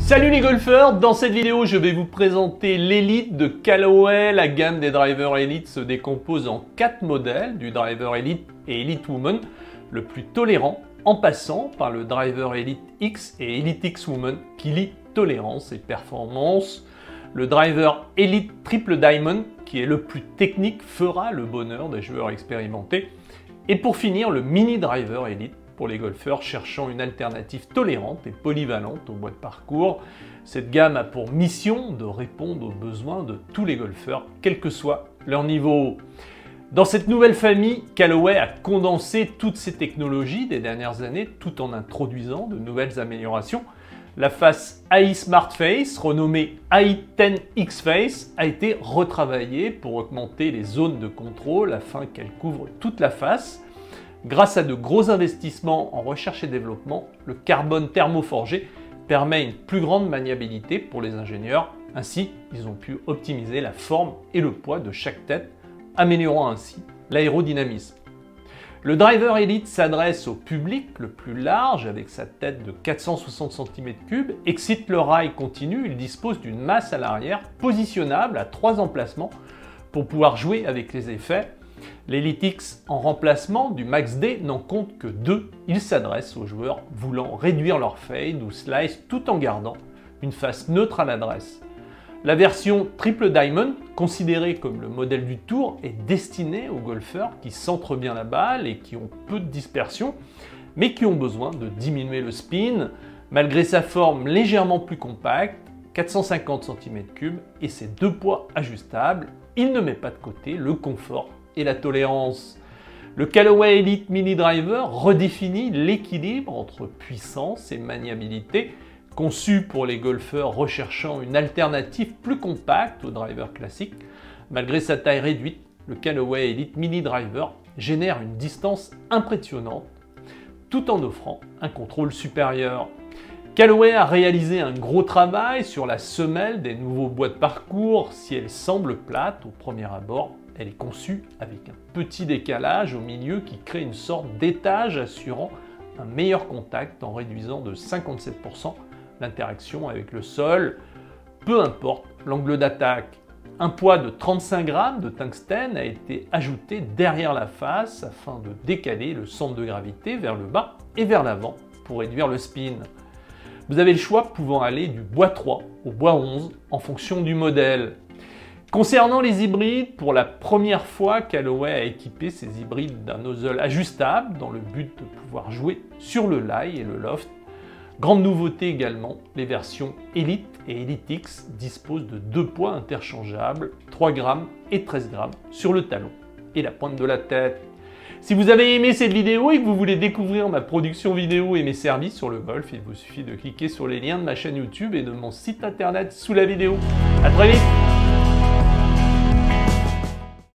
Salut les golfeurs, dans cette vidéo je vais vous présenter l'Elite de Callaway. La gamme des drivers Elite se décompose en 4 modèles, du driver Elite et Elite Woman, le plus tolérant, en passant par le driver Elite X et Elite X Woman qui lie tolérance et performance. Le driver Elite Triple Diamond qui est le plus technique fera le bonheur des joueurs expérimentés. Et pour finir, le mini driver Elite pour les golfeurs cherchant une alternative tolérante et polyvalente au bois de parcours. Cette gamme a pour mission de répondre aux besoins de tous les golfeurs, quel que soit leur niveau. Dans cette nouvelle famille, Callaway a condensé toutes ces technologies des dernières années tout en introduisant de nouvelles améliorations. La face AI Smart Face, renommée AI 10X Face, a été retravaillée pour augmenter les zones de contrôle afin qu'elle couvre toute la face. Grâce à de gros investissements en recherche et développement, le carbone thermoforgé permet une plus grande maniabilité pour les ingénieurs. Ainsi, ils ont pu optimiser la forme et le poids de chaque tête, améliorant ainsi l'aérodynamisme. Le driver Elite s'adresse au public le plus large avec sa tête de 460 cm3, excite le rail continu, il dispose d'une masse à l'arrière positionnable à 3 emplacements pour pouvoir jouer avec les effets. L'Elite X en remplacement du Max D n'en compte que 2. Il s'adresse aux joueurs voulant réduire leur fade ou slice tout en gardant une face neutre à l'adresse. La version Triple Diamond, considérée comme le modèle du tour, est destinée aux golfeurs qui centrent bien la balle et qui ont peu de dispersion, mais qui ont besoin de diminuer le spin. Malgré sa forme légèrement plus compacte, 450 cm3 et ses 2 poids ajustables, il ne met pas de côté le confort et la tolérance. Le Callaway Elite Mini Driver redéfinit l'équilibre entre puissance et maniabilité. Conçu pour les golfeurs recherchant une alternative plus compacte au driver classique, malgré sa taille réduite, le Callaway Elite Mini Driver génère une distance impressionnante tout en offrant un contrôle supérieur. Callaway a réalisé un gros travail sur la semelle des nouveaux bois de parcours. Si elle semble plate au premier abord, elle est conçue avec un petit décalage au milieu qui crée une sorte d'étage assurant un meilleur contact en réduisant de 57% l'interaction avec le sol, peu importe l'angle d'attaque. Un poids de 35 grammes de tungstène a été ajouté derrière la face afin de décaler le centre de gravité vers le bas et vers l'avant pour réduire le spin. Vous avez le choix pouvant aller du bois 3 au bois 11 en fonction du modèle. Concernant les hybrides, pour la première fois, Callaway a équipé ses hybrides d'un nozzle ajustable dans le but de pouvoir jouer sur le lie et le loft. Grande nouveauté également, les versions Elite et Elite X disposent de 2 poids interchangeables, 3 grammes et 13 grammes sur le talon et la pointe de la tête. Si vous avez aimé cette vidéo et que vous voulez découvrir ma production vidéo et mes services sur le golf, il vous suffit de cliquer sur les liens de ma chaîne YouTube et de mon site internet sous la vidéo. À très vite!